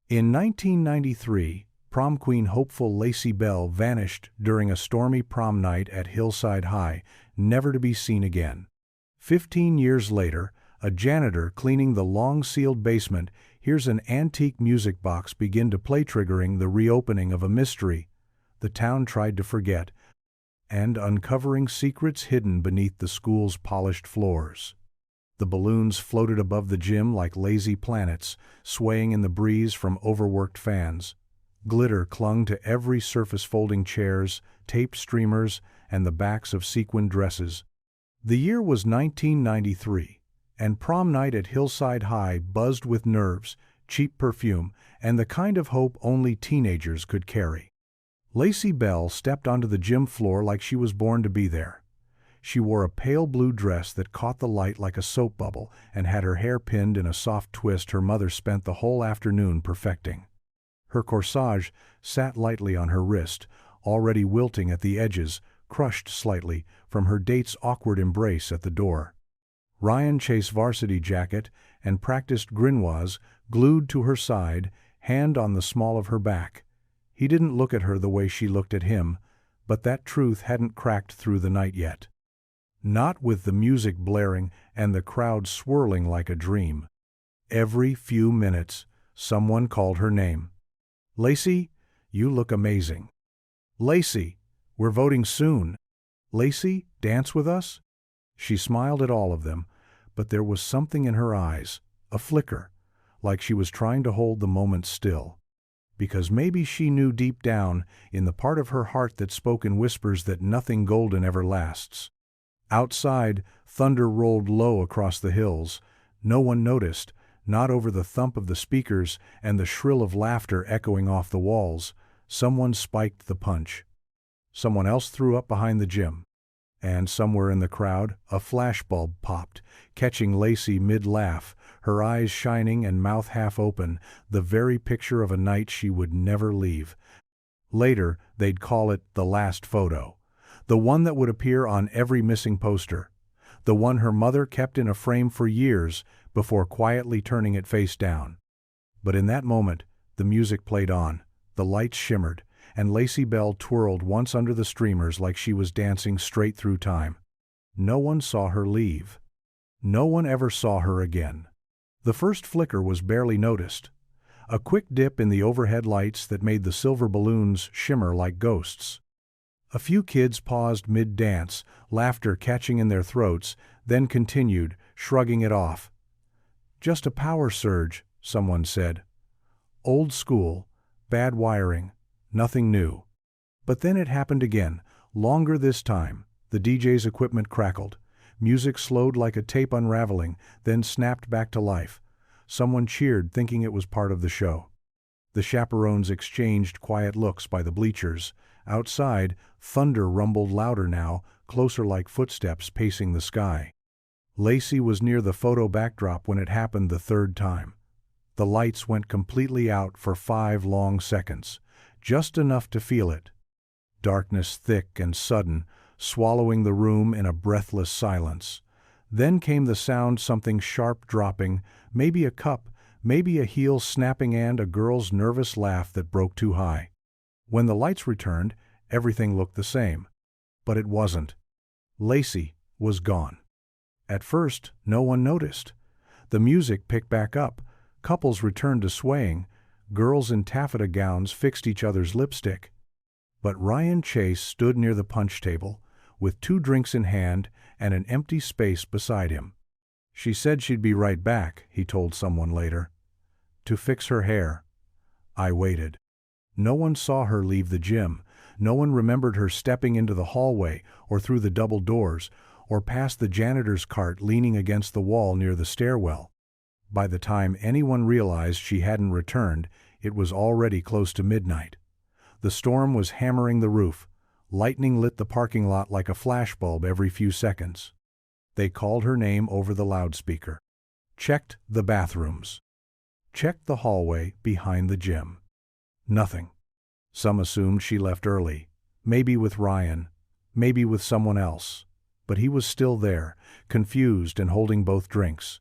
In 1993, prom queen hopeful Lacey Bell vanished during a stormy prom night at Hillside High, never to be seen again. 15 years later, a janitor cleaning the long-sealed basement hears an antique music box begin to play, triggering the reopening of a mystery the town tried to forget, and uncovering secrets hidden beneath the school's polished floors. The balloons floated above the gym like lazy planets, swaying in the breeze from overworked fans. Glitter clung to every surface, folding chairs, taped streamers, and the backs of sequined dresses. The year was 1993, and prom night at Hillside High buzzed with nerves, cheap perfume, and the kind of hope only teenagers could carry. Lacey Bell stepped onto the gym floor like she was born to be there. She wore a pale blue dress that caught the light like a soap bubble and had her hair pinned in a soft twist her mother spent the whole afternoon perfecting. Her corsage sat lightly on her wrist, already wilting at the edges, crushed slightly from her date's awkward embrace at the door. Ryan Chase varsity jacket and practiced grimoires glued to her side, hand on the small of her back. He didn't look at her the way she looked at him, but that truth hadn't cracked through the night yet. Not with the music blaring and the crowd swirling like a dream. Every few minutes, someone called her name. "Lacey, you look amazing." "Lacey, we're voting soon." "Lacey, dance with us?" She smiled at all of them, but there was something in her eyes, a flicker, like she was trying to hold the moment still. Because maybe she knew deep down, in the part of her heart that spoke in whispers, that nothing golden ever lasts. Outside, thunder rolled low across the hills. No one noticed, not over the thump of the speakers and the shrill of laughter echoing off the walls. Someone spiked the punch. Someone else threw up behind the gym. And somewhere in the crowd, a flashbulb popped, catching Lacey mid-laugh, her eyes shining and mouth half open, the very picture of a night she would never leave. Later, they'd call it the last photo. The one that would appear on every missing poster. The one her mother kept in a frame for years before quietly turning it face down. But in that moment, the music played on, the lights shimmered, and Lacey Bell twirled once under the streamers like she was dancing straight through time. No one saw her leave. No one ever saw her again. The first flicker was barely noticed. A quick dip in the overhead lights that made the silver balloons shimmer like ghosts. A few kids paused mid-dance, laughter catching in their throats, then continued, shrugging it off. "Just a power surge," someone said. "Old school, bad wiring, nothing new." But then it happened again, longer this time. The DJ's equipment crackled. Music slowed like a tape unraveling, then snapped back to life. Someone cheered, thinking it was part of the show. The chaperones exchanged quiet looks by the bleachers. Outside, thunder rumbled louder now, closer like footsteps pacing the sky. Lacey was near the photo backdrop when it happened the third time. The lights went completely out for 5 long seconds, just enough to feel it. Darkness thick and sudden, swallowing the room in a breathless silence. Then came the sound, something sharp dropping, maybe a cup, maybe a heel snapping, and a girl's nervous laugh that broke too high. When the lights returned, everything looked the same. But it wasn't. Lacey was gone. At first, no one noticed. The music picked back up. Couples returned to swaying. Girls in taffeta gowns fixed each other's lipstick. But Ryan Chase stood near the punch table, with 2 drinks in hand and an empty space beside him. "She said she'd be right back," he told someone later. "To fix her hair." I waited. No one saw her leave the gym. No one remembered her stepping into the hallway or through the double doors or past the janitor's cart leaning against the wall near the stairwell. By the time anyone realized she hadn't returned, it was already close to midnight. The storm was hammering the roof. Lightning lit the parking lot like a flashbulb every few seconds. They called her name over the loudspeaker. Checked the bathrooms. Checked the hallway behind the gym. Nothing. Some assumed she left early, maybe with Ryan, maybe with someone else. But he was still there, confused and holding both drinks.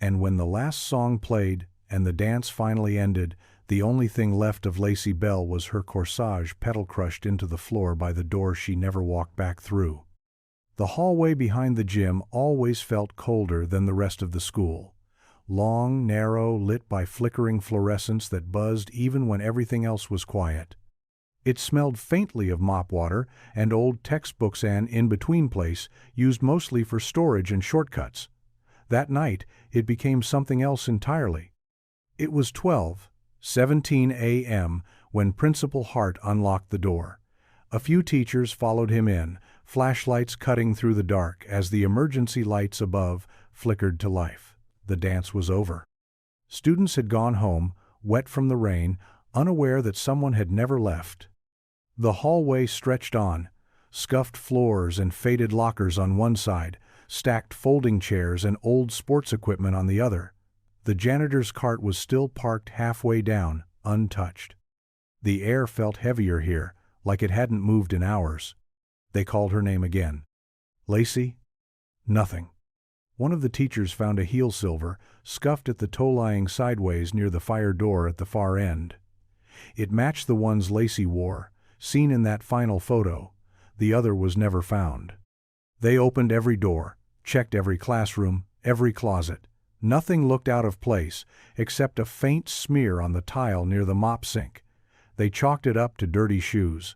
And when the last song played and the dance finally ended, The only thing left of Lacey Bell was her corsage petal-crushed into the floor by the door she never walked back through. The hallway behind the gym always felt colder than the rest of the school. Long, narrow, lit by flickering fluorescents that buzzed even when everything else was quiet. It smelled faintly of mop water and old textbooks, an in-between place used mostly for storage and shortcuts. That night, it became something else entirely. It was 12:17 a.m. when Principal Hart unlocked the door. A few teachers followed him in, flashlights cutting through the dark as the emergency lights above flickered to life. The dance was over. Students had gone home, wet from the rain, unaware that someone had never left. The hallway stretched on, scuffed floors and faded lockers on one side, stacked folding chairs and old sports equipment on the other. The janitor's cart was still parked halfway down, untouched. The air felt heavier here, like it hadn't moved in hours. They called her name again. Lacey? Nothing. One of the teachers found a heel silver, scuffed at the toe lying sideways near the fire door at the far end. It matched the ones Lacey wore, seen in that final photo. The other was never found. They opened every door, checked every classroom, every closet. Nothing looked out of place, except a faint smear on the tile near the mop sink. They chalked it up to dirty shoes.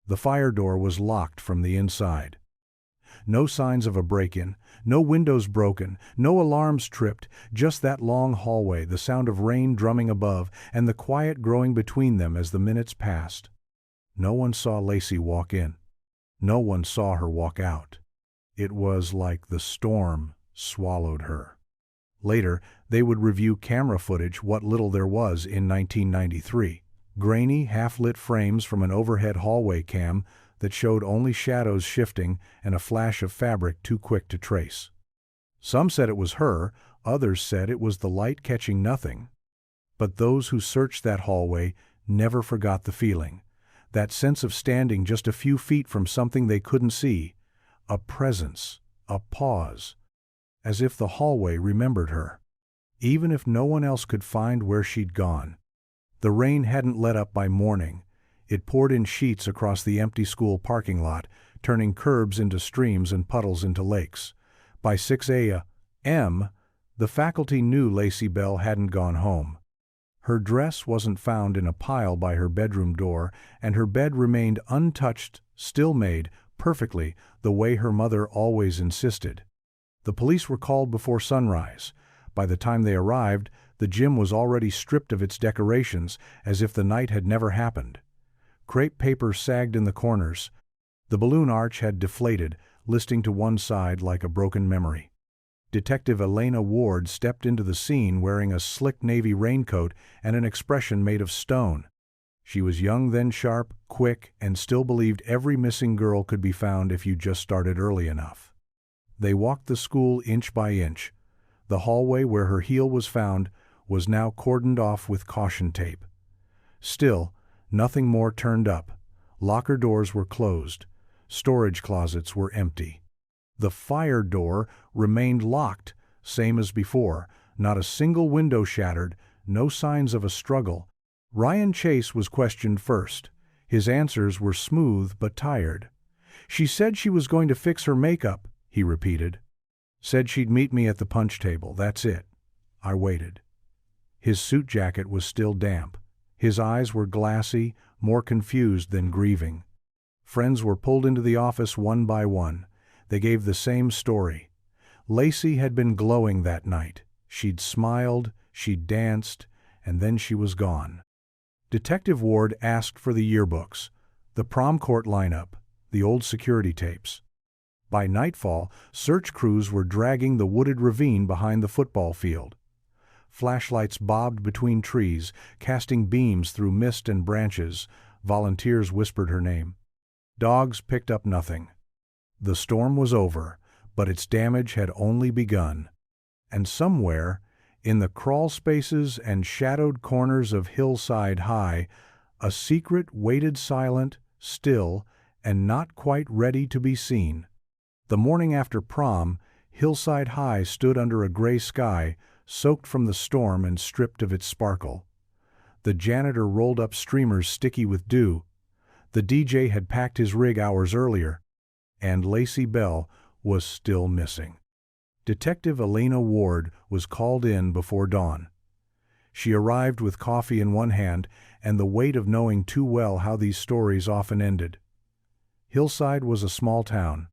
The fire door was locked from the inside. No signs of a break-in, no windows broken, no alarms tripped, just that long hallway, the sound of rain drumming above, and the quiet growing between them as the minutes passed. No one saw Lacey walk in. No one saw her walk out. It was like the storm swallowed her. Later, they would review camera footage, what little there was in 1993. Grainy, half-lit frames from an overhead hallway cam that showed only shadows shifting and a flash of fabric too quick to trace. Some said it was her, others said it was the light catching nothing. But those who searched that hallway never forgot the feeling, that sense of standing just a few feet from something they couldn't see, a presence, a pause, as if the hallway remembered her, even if no one else could find where she'd gone. The rain hadn't let up by morning. It poured in sheets across the empty school parking lot, turning curbs into streams and puddles into lakes. By 6 a.m., the faculty knew Lacey Bell hadn't gone home. Her dress wasn't found in a pile by her bedroom door, and her bed remained untouched, still made, perfectly, the way her mother always insisted. The police were called before sunrise. By the time they arrived, the gym was already stripped of its decorations, as if the night had never happened. Crepe paper sagged in the corners. The balloon arch had deflated, listing to one side like a broken memory. Detective Elena Ward stepped into the scene wearing a slick navy raincoat and an expression made of stone. She was young, then sharp, quick, and still believed every missing girl could be found if you just started early enough. They walked the school inch by inch. The hallway where her heel was found was now cordoned off with caution tape. Still, nothing more turned up. Locker doors were closed. Storage closets were empty. The fire door remained locked, same as before, not a single window shattered, no signs of a struggle. Ryan Chase was questioned first. His answers were smooth but tired. "She said she was going to fix her makeup," he repeated. "Said she'd meet me at the punch table, that's it." I waited. His suit jacket was still damp. His eyes were glassy, more confused than grieving. Friends were pulled into the office one by one. They gave the same story. Lacey had been glowing that night. She'd smiled, she'd danced, and then she was gone. Detective Ward asked for the yearbooks, the prom court lineup, the old security tapes. By nightfall, search crews were dragging the wooded ravine behind the football field. Flashlights bobbed between trees, casting beams through mist and branches. Volunteers whispered her name. Dogs picked up nothing. The storm was over, but its damage had only begun. And somewhere, in the crawl spaces and shadowed corners of Hillside High, a secret waited silent, still, and not quite ready to be seen. The morning after prom, Hillside High stood under a gray sky, soaked from the storm and stripped of its sparkle. The janitor rolled up streamers sticky with dew. The DJ had packed his rig hours earlier. And Lacey Bell was still missing. Detective Elena Ward was called in before dawn. She arrived with coffee in one hand and the weight of knowing too well how these stories often ended. Hillside was a small town.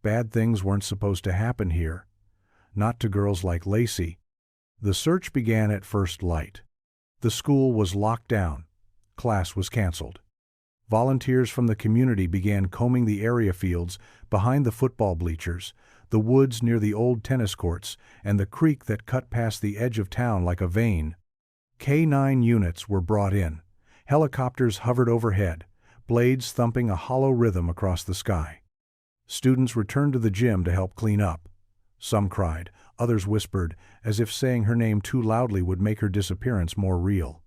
Bad things weren't supposed to happen here. Not to girls like Lacey. The search began at first light. The school was locked down. Class was canceled. Volunteers from the community began combing the area fields behind the football bleachers, the woods near the old tennis courts, and the creek that cut past the edge of town like a vein. K-9 units were brought in. Helicopters hovered overhead, blades thumping a hollow rhythm across the sky. Students returned to the gym to help clean up. Some cried, others whispered, as if saying her name too loudly would make her disappearance more real.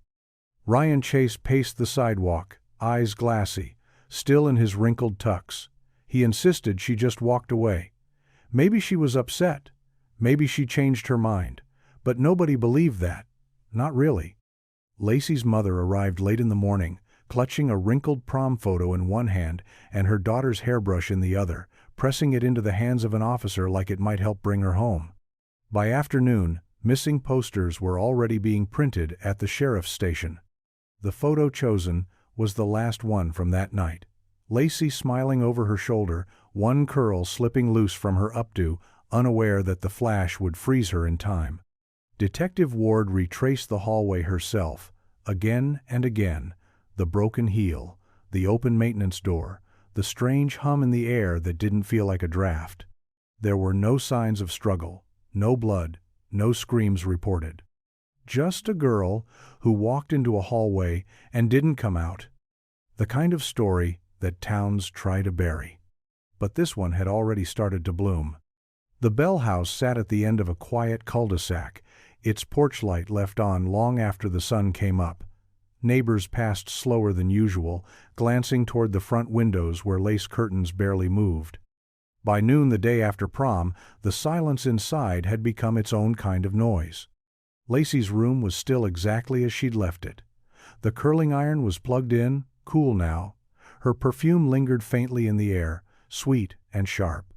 Ryan Chase paced the sidewalk, eyes glassy, still in his wrinkled tux. He insisted she just walked away. Maybe she was upset. Maybe she changed her mind. But nobody believed that. Not really. Lacey's mother arrived late in the morning, clutching a wrinkled prom photo in one hand and her daughter's hairbrush in the other, pressing it into the hands of an officer like it might help bring her home. By afternoon, missing posters were already being printed at the sheriff's station. The photo chosen was the last one from that night. Lacey smiling over her shoulder, one curl slipping loose from her updo, unaware that the flash would freeze her in time. Detective Ward retraced the hallway herself, again and again, the broken heel, the open maintenance door, the strange hum in the air that didn't feel like a draft. There were no signs of struggle, no blood, no screams reported. Just a girl who walked into a hallway and didn't come out. The kind of story that towns try to bury. But this one had already started to bloom. The Bell house sat at the end of a quiet cul-de-sac, its porch light left on long after the sun came up. Neighbors passed slower than usual, glancing toward the front windows where lace curtains barely moved. By noon the day after prom, the silence inside had become its own kind of noise. Lacey's room was still exactly as she'd left it. The curling iron was plugged in, cool now. Her perfume lingered faintly in the air, sweet and sharp.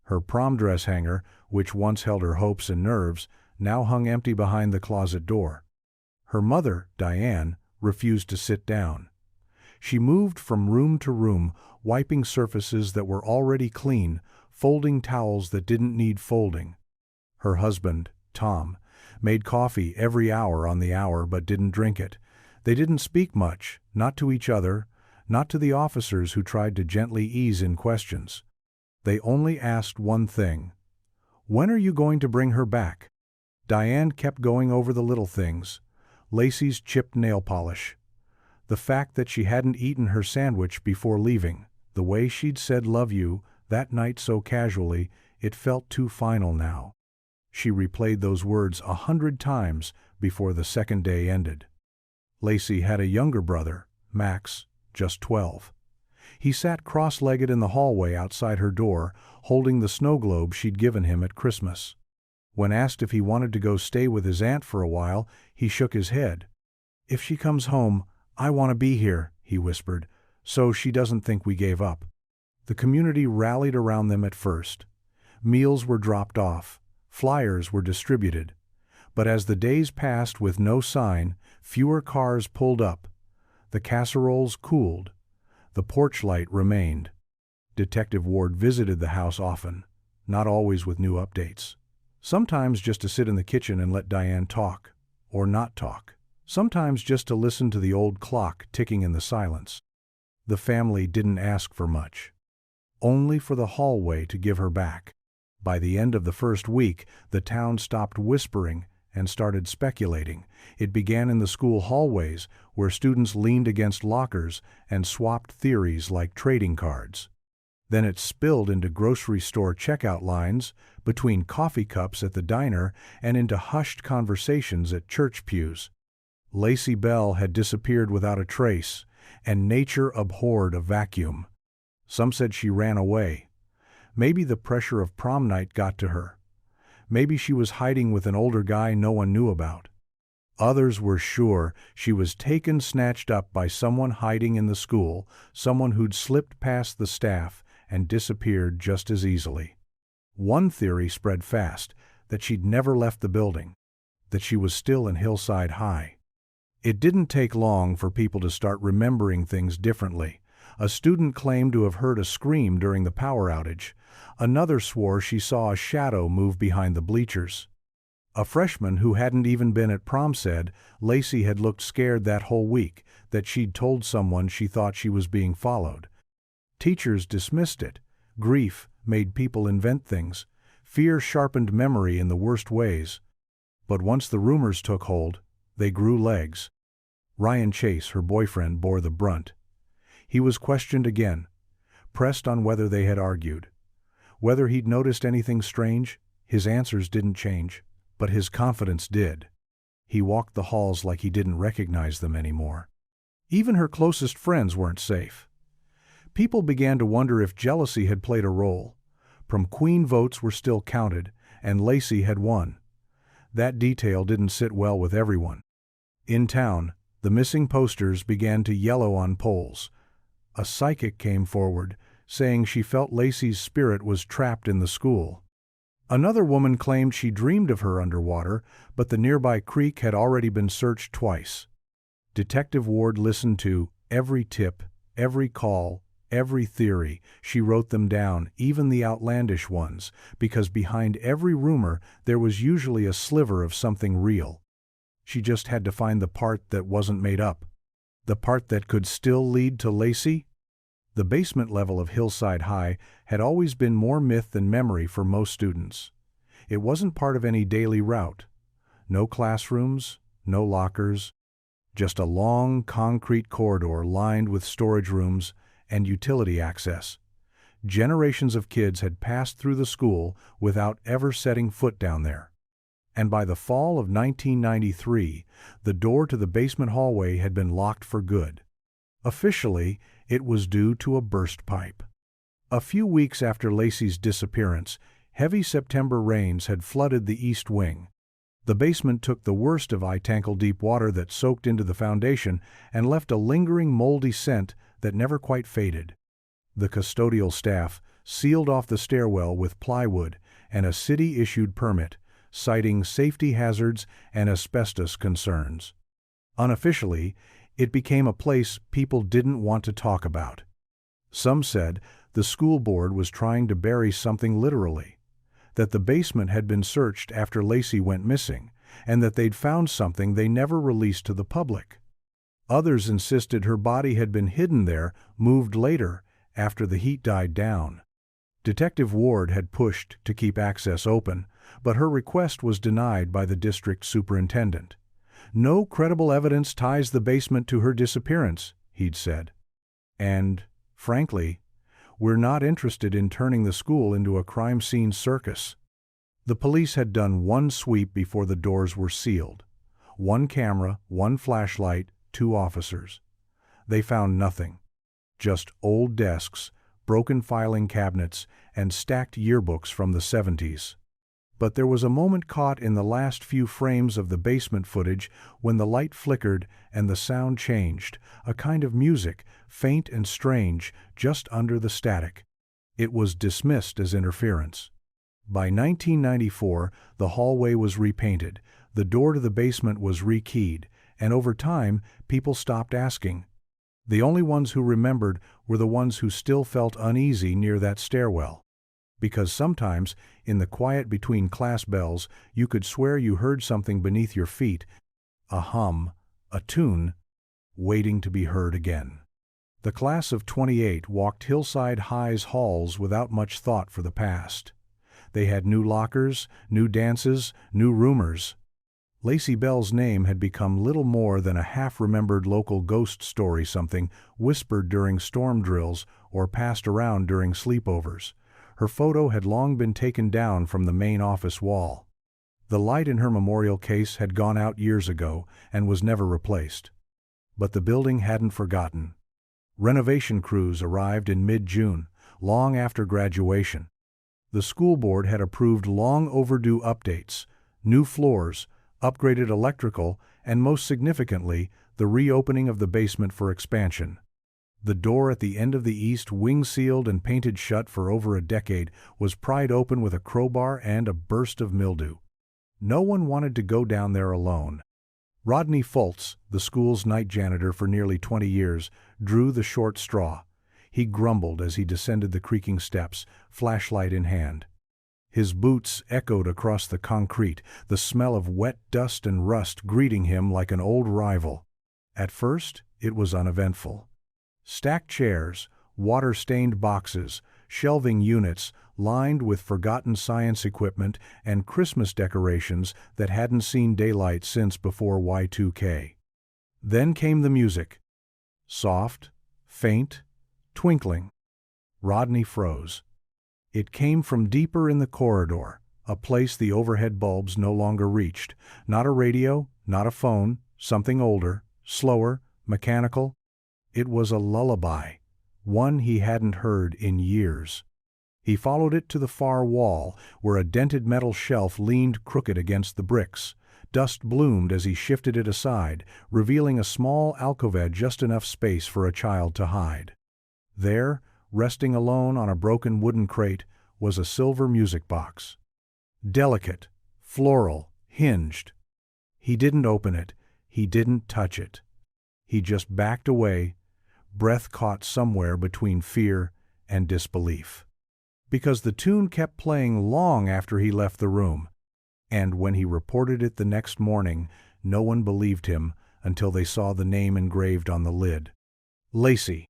Her prom dress hanger, which once held her hopes and nerves, now hung empty behind the closet door. Her mother, Diane, refused to sit down. She moved from room to room, wiping surfaces that were already clean, folding towels that didn't need folding. Her husband, Tom, made coffee every hour on the hour but didn't drink it. They didn't speak much, not to each other, not to the officers who tried to gently ease in questions. They only asked one thing. When are you going to bring her back? Diane kept going over the little things. Lacey's chipped nail polish. The fact that she hadn't eaten her sandwich before leaving. The way she'd said love you that night so casually, it felt too final now. She replayed those words 100 times before the second day ended. Lacey had a younger brother, Max, just 12. He sat cross-legged in the hallway outside her door, holding the snow globe she'd given him at Christmas. When asked if he wanted to go stay with his aunt for a while, he shook his head. "If she comes home, I want to be here," he whispered, "so she doesn't think we gave up." The community rallied around them at first. Meals were dropped off. Flyers were distributed. But as the days passed with no sign, fewer cars pulled up. The casseroles cooled. The porch light remained. Detective Ward visited the house often, not always with new updates. Sometimes just to sit in the kitchen and let Diane talk, or not talk. Sometimes just to listen to the old clock ticking in the silence. The family didn't ask for much. Only for the hallway to give her back. By the end of the first week, the town stopped whispering and started speculating. It began in the school hallways, where students leaned against lockers and swapped theories like trading cards. Then it spilled into grocery store checkout lines, between coffee cups at the diner, and into hushed conversations at church pews. Lacey Bell had disappeared without a trace, and nature abhorred a vacuum. Some said she ran away. Maybe the pressure of prom night got to her. Maybe she was hiding with an older guy no one knew about. Others were sure she was snatched up by someone hiding in the school, someone who'd slipped past the staff and disappeared just as easily. One theory spread fast, that she'd never left the building, that she was still in Hillside High. It didn't take long for people to start remembering things differently. A student claimed to have heard a scream during the power outage. Another swore she saw a shadow move behind the bleachers. A freshman who hadn't even been at prom said Lacey had looked scared that whole week, that she'd told someone she thought she was being followed. Teachers dismissed it. Grief made people invent things. Fear sharpened memory in the worst ways. But once the rumors took hold, they grew legs. Ryan Chase, her boyfriend, bore the brunt. He was questioned again, pressed on whether they had argued. Whether he'd noticed anything strange, his answers didn't change, but his confidence did. He walked the halls like he didn't recognize them anymore. Even her closest friends weren't safe. People began to wonder if jealousy had played a role. Prom queen votes were still counted, and Lacey had won. That detail didn't sit well with everyone. In town, the missing posters began to yellow on poles. A psychic came forward, saying she felt Lacey's spirit was trapped in the school. Another woman claimed she dreamed of her underwater, but the nearby creek had already been searched twice. Detective Ward listened to every tip, every call, every theory. She wrote them down, even the outlandish ones, because behind every rumor there was usually a sliver of something real. She just had to find the part that wasn't made up. The part that could still lead to Lacey? The basement level of Hillside High had always been more myth than memory for most students. It wasn't part of any daily route. No classrooms, no lockers, just a long concrete corridor lined with storage rooms and utility access. Generations of kids had passed through the school without ever setting foot down there. And by the fall of 1993, the door to the basement hallway had been locked for good. Officially, it was due to a burst pipe. A few weeks after Lacey's disappearance, heavy September rains had flooded the east wing. The basement took the worst of ankle-deep water that soaked into the foundation and left a lingering moldy scent that never quite faded. The custodial staff sealed off the stairwell with plywood and a city-issued permit, citing safety hazards and asbestos concerns. Unofficially, it became a place people didn't want to talk about. Some said the school board was trying to bury something literally, that the basement had been searched after Lacey went missing, and that they'd found something they never released to the public. Others insisted her body had been hidden there, moved later, after the heat died down. Detective Ward had pushed to keep access open, but her request was denied by the district superintendent. No credible evidence ties the basement to her disappearance, he'd said. And, frankly, we're not interested in turning the school into a crime scene circus. The police had done one sweep before the doors were sealed. One camera, one flashlight, 2 officers. They found nothing. Just old desks, broken filing cabinets, and stacked yearbooks from the 70s. But there was a moment caught in the last few frames of the basement footage when the light flickered and the sound changed, a kind of music, faint and strange, just under the static. It was dismissed as interference. By 1994, the hallway was repainted, the door to the basement was rekeyed, and over time, people stopped asking. The only ones who remembered were the ones who still felt uneasy near that stairwell. Because sometimes, in the quiet between class bells, you could swear you heard something beneath your feet, a hum, a tune, waiting to be heard again. The class of '28 walked Hillside High's halls without much thought for the past. They had new lockers, new dances, new rumors. Lacey Bell's name had become little more than a half-remembered local ghost story, something whispered during storm drills or passed around during sleepovers. Her photo had long been taken down from the main office wall. The light in her memorial case had gone out years ago and was never replaced. But the building hadn't forgotten. Renovation crews arrived in mid-June, long after graduation. The school board had approved long overdue updates, new floors, upgraded electrical, and most significantly, the reopening of the basement for expansion. The door at the end of the east wing, sealed and painted shut for over a decade, was pried open with a crowbar and a burst of mildew. No one wanted to go down there alone. Rodney Fultz, the school's night janitor for nearly 20 years, drew the short straw. He grumbled as he descended the creaking steps, flashlight in hand. His boots echoed across the concrete, the smell of wet dust and rust greeting him like an old rival. At first, it was uneventful. Stacked chairs, water-stained boxes, shelving units lined with forgotten science equipment and Christmas decorations that hadn't seen daylight since before Y2K. Then came the music. Soft, faint, twinkling. Rodney froze. It came from deeper in the corridor, a place the overhead bulbs no longer reached. Not a radio, not a phone, something older, slower, mechanical. It was a lullaby, one he hadn't heard in years. He followed it to the far wall, where a dented metal shelf leaned crooked against the bricks. Dust bloomed as he shifted it aside, revealing a small alcove, just enough space for a child to hide. There, resting alone on a broken wooden crate, was a silver music box. Delicate, floral, hinged. He didn't open it. He didn't touch it. He just backed away, breath caught somewhere between fear and disbelief. Because the tune kept playing long after he left the room. And when he reported it the next morning, no one believed him until they saw the name engraved on the lid. Lacey.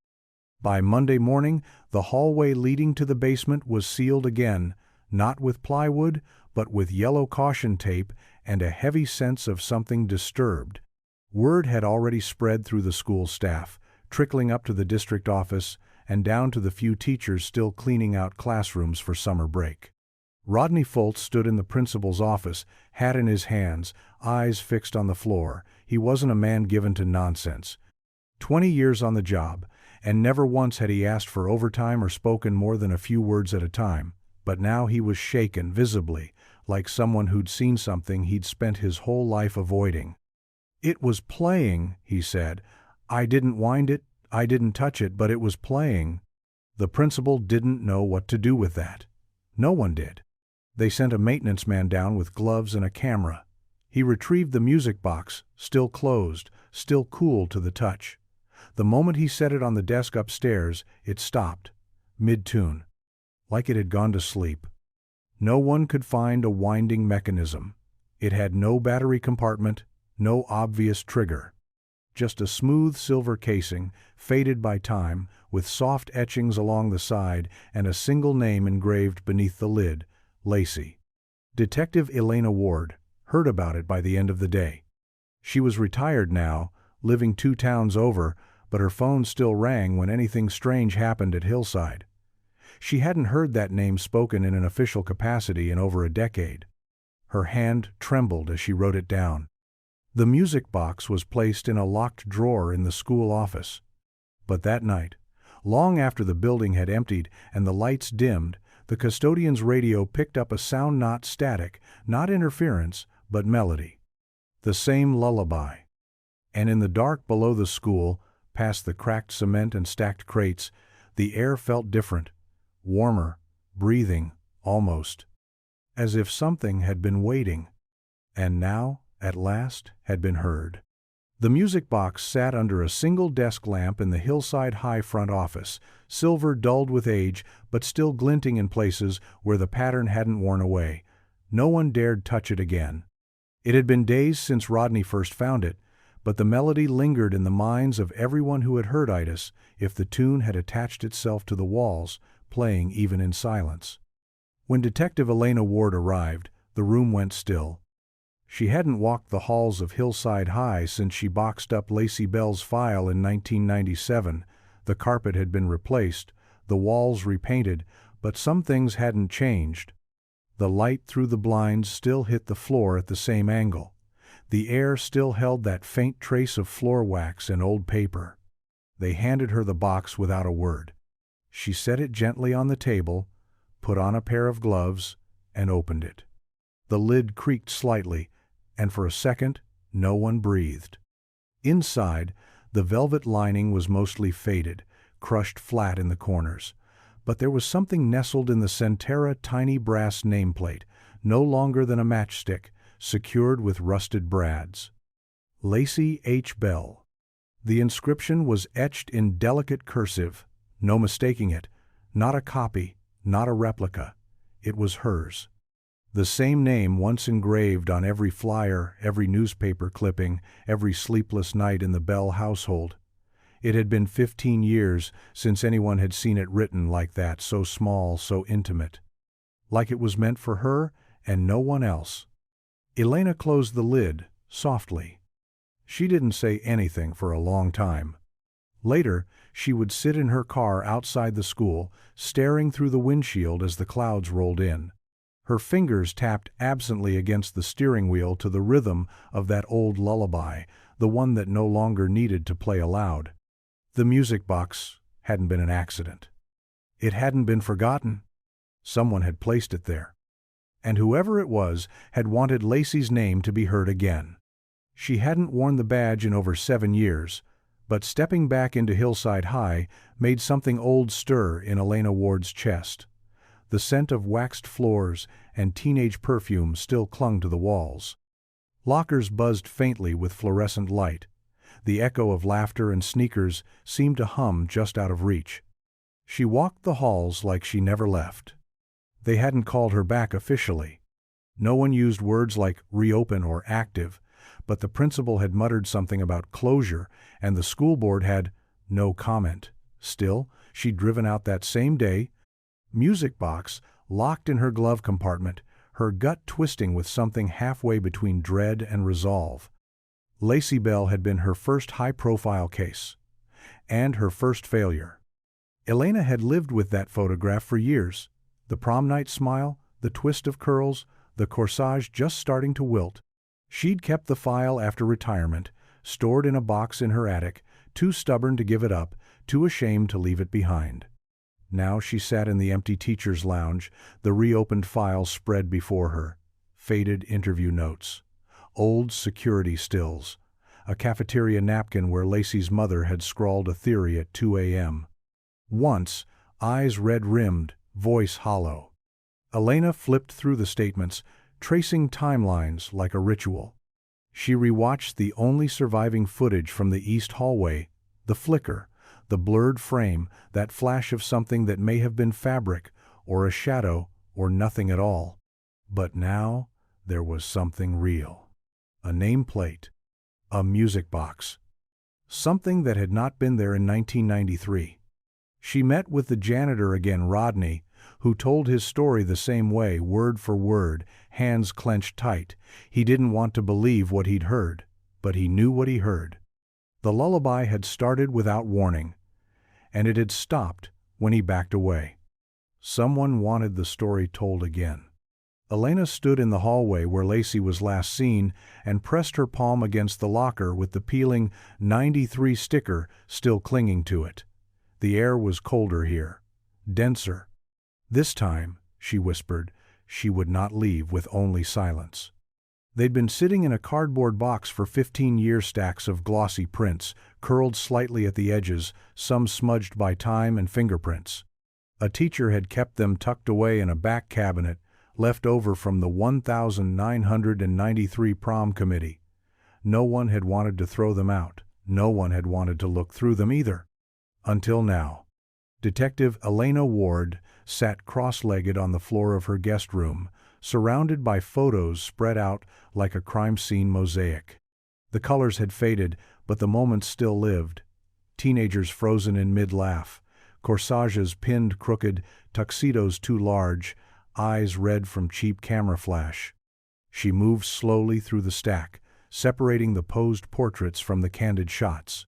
By Monday morning, the hallway leading to the basement was sealed again, not with plywood, but with yellow caution tape and a heavy sense of something disturbed. Word had already spread through the school staff, trickling up to the district office and down to the few teachers still cleaning out classrooms for summer break. Rodney Fultz stood in the principal's office, hat in his hands, eyes fixed on the floor. He wasn't a man given to nonsense. 20 years on the job, and never once had he asked for overtime or spoken more than a few words at a time. But now he was shaken visibly, like someone who'd seen something he'd spent his whole life avoiding. "It was playing," he said. "I didn't wind it, I didn't touch it, but it was playing." The principal didn't know what to do with that. No one did. They sent a maintenance man down with gloves and a camera. He retrieved the music box, still closed, still cool to the touch. The moment he set it on the desk upstairs, it stopped, mid-tune, like it had gone to sleep. No one could find a winding mechanism. It had no battery compartment, no obvious trigger. Just a smooth silver casing, faded by time, with soft etchings along the side and a single name engraved beneath the lid, Lacey. Detective Elena Ward heard about it by the end of the day. She was retired now, living 2 towns over, but her phone still rang when anything strange happened at Hillside. She hadn't heard that name spoken in an official capacity in over a decade. Her hand trembled as she wrote it down. The music box was placed in a locked drawer in the school office. But that night, long after the building had emptied and the lights dimmed, the custodian's radio picked up a sound not static, not interference, but melody. The same lullaby. And in the dark below the school, past the cracked cement and stacked crates, the air felt different, warmer, breathing, almost. As if something had been waiting. And now, at last, had been heard. The music box sat under a single desk lamp in the Hillside High front office, silver dulled with age, but still glinting in places where the pattern hadn't worn away. No one dared touch it again. It had been days since Rodney first found it, but the melody lingered in the minds of everyone who had heard itis, if the tune had attached itself to the walls, playing even in silence. When Detective Elena Ward arrived, the room went still. She hadn't walked the halls of Hillside High since she boxed up Lacey Bell's file in 1997. The carpet had been replaced, the walls repainted, but some things hadn't changed. The light through the blinds still hit the floor at the same angle. The air still held that faint trace of floor wax and old paper. They handed her the box without a word. She set it gently on the table, put on a pair of gloves, and opened it. The lid creaked slightly, and for a second, No one breathed. Inside, the velvet lining was mostly faded, crushed flat in the corners. But there was something nestled in the Centera tiny brass nameplate, no longer than a matchstick, secured with rusted brads. Lacey H. Bell. The inscription was etched in delicate cursive, no mistaking it, not a copy, not a replica. It was hers. The same name once engraved on every flyer, every newspaper clipping, every sleepless night in the Bell household. It had been 15 years since anyone had seen it written like that, so small, so intimate. Like it was meant for her and no one else. Elena closed the lid, softly. She didn't say anything for a long time. Later, she would sit in her car outside the school, staring through the windshield as the clouds rolled in. Her fingers tapped absently against the steering wheel to the rhythm of that old lullaby, the one that no longer needed to play aloud. The music box hadn't been an accident. It hadn't been forgotten. Someone had placed it there. And whoever it was had wanted Lacey's name to be heard again. She hadn't worn the badge in over 7 years, but stepping back into Hillside High made something old stir in Elena Ward's chest. The scent of waxed floors and teenage perfume still clung to the walls. Lockers buzzed faintly with fluorescent light. The echo of laughter and sneakers seemed to hum just out of reach. She walked the halls like she never left. They hadn't called her back officially. No one used words like reopen or active, but the principal had muttered something about closure, and the school board had no comment. Still, she'd driven out that same day, music box locked in her glove compartment, her gut twisting with something halfway between dread and resolve. Lacey Bell had been her first high-profile case, and her first failure. Elena had lived with that photograph for years. The prom night smile, the twist of curls, the corsage just starting to wilt. She'd kept the file after retirement, stored in a box in her attic, too stubborn to give it up, too ashamed to leave it behind. Now she sat in the empty teacher's lounge, the reopened file spread before her. Faded interview notes. Old security stills. A cafeteria napkin where Lacey's mother had scrawled a theory at 2 a.m. Once, eyes red-rimmed, voice hollow. Elena flipped through the statements, tracing timelines like a ritual. She rewatched the only surviving footage from the east hallway, the flicker, the blurred frame, that flash of something that may have been fabric, or a shadow, or nothing at all. But now, there was something real. A nameplate. A music box. Something that had not been there in 1993. She met with the janitor again, Rodney, who told his story the same way, word for word, hands clenched tight. He didn't want to believe what he'd heard, but he knew what he heard. The lullaby had started without warning, and it had stopped when he backed away. Someone wanted the story told again. Elena stood in the hallway where Lacey was last seen and pressed her palm against the locker with the peeling 93 sticker still clinging to it. The air was colder here, denser. This time, she whispered, she would not leave with only silence. They'd been sitting in a cardboard box for 15-year stacks of glossy prints, curled slightly at the edges, some smudged by time and fingerprints. A teacher had kept them tucked away in a back cabinet, left over from the 1993 prom committee. No one had wanted to throw them out. No one had wanted to look through them either. Until now. Detective Elena Ward sat cross-legged on the floor of her guest room, surrounded by photos spread out like a crime scene mosaic. The colors had faded, but the moments still lived. Teenagers frozen in mid-laugh, corsages pinned crooked, tuxedos too large, eyes red from cheap camera flash. She moved slowly through the stack, separating the posed portraits from the candid shots.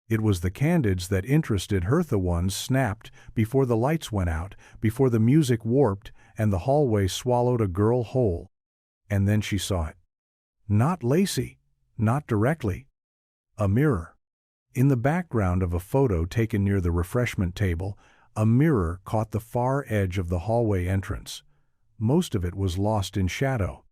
It was the candids that interested her, the ones snapped before the lights went out, before the music warped and the hallway swallowed a girl whole. And then she saw it. Not Lacey, not directly. A mirror. In the background of a photo taken near the refreshment table, a mirror caught the far edge of the hallway entrance. Most of it was lost in shadow.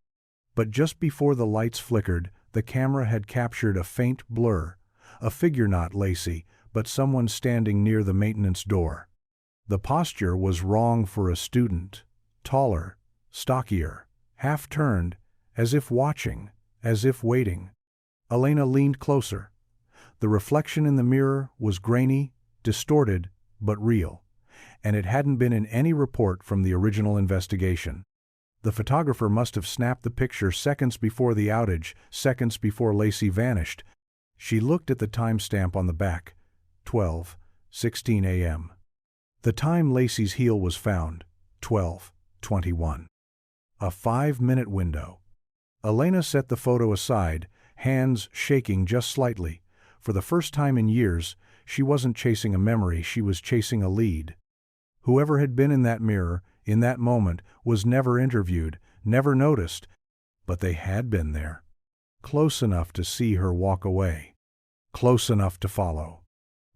But just before the lights flickered, The camera had captured a faint blur, a figure not Lacey, but someone standing near the maintenance door. The posture was wrong for a student, taller, stockier, half-turned, as if watching, as if waiting. Elena leaned closer. The reflection in the mirror was grainy, distorted, but real, and it hadn't been in any report from the original investigation. The photographer must have snapped the picture seconds before the outage, seconds before Lacey vanished. She looked at the timestamp on the back, 12:16 a.m. The time Lacey's heel was found, 12:21. A 5-minute window. Elena set the photo aside, hands shaking just slightly. For the first time in years, she wasn't chasing a memory, she was chasing a lead. Whoever had been in that mirror, in that moment, was never interviewed, never noticed, but they had been there. Close enough to see her walk away. Close enough to follow.